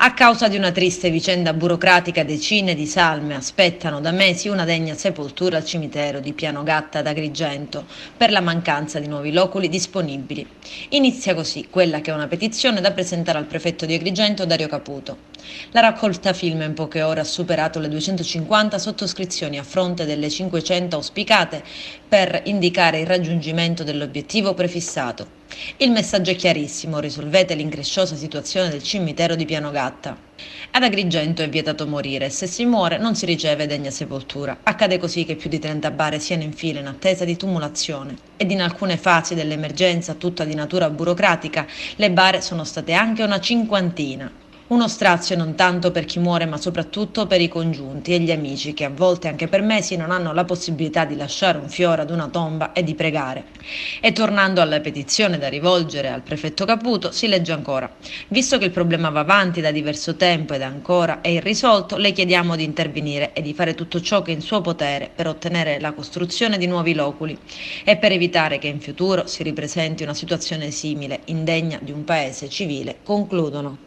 A causa di una triste vicenda burocratica, decine di salme aspettano da mesi una degna sepoltura al cimitero di Pianogatta ad Agrigento per la mancanza di nuovi loculi disponibili. Inizia così quella che è una petizione da presentare al prefetto di Agrigento Dario Caputo. La raccolta firme in poche ore ha superato le 250 sottoscrizioni a fronte delle 500 auspicate per indicare il raggiungimento dell'obiettivo prefissato. Il messaggio è chiarissimo: risolvete l'incresciosa situazione del cimitero di Pianogatta. Ad Agrigento è vietato morire e se si muore non si riceve degna sepoltura. Accade così che più di 30 bare siano in fila in attesa di tumulazione ed in alcune fasi dell'emergenza, tutta di natura burocratica, le bare sono state anche una cinquantina. Uno strazio non tanto per chi muore, ma soprattutto per i congiunti e gli amici che a volte anche per mesi non hanno la possibilità di lasciare un fiore ad una tomba e di pregare. E tornando alla petizione da rivolgere al prefetto Caputo, si legge ancora: visto che il problema va avanti da diverso tempo ed ancora è irrisolto, le chiediamo di intervenire e di fare tutto ciò che è in suo potere per ottenere la costruzione di nuovi loculi e per evitare che in futuro si ripresenti una situazione simile, indegna di un paese civile. Concludono.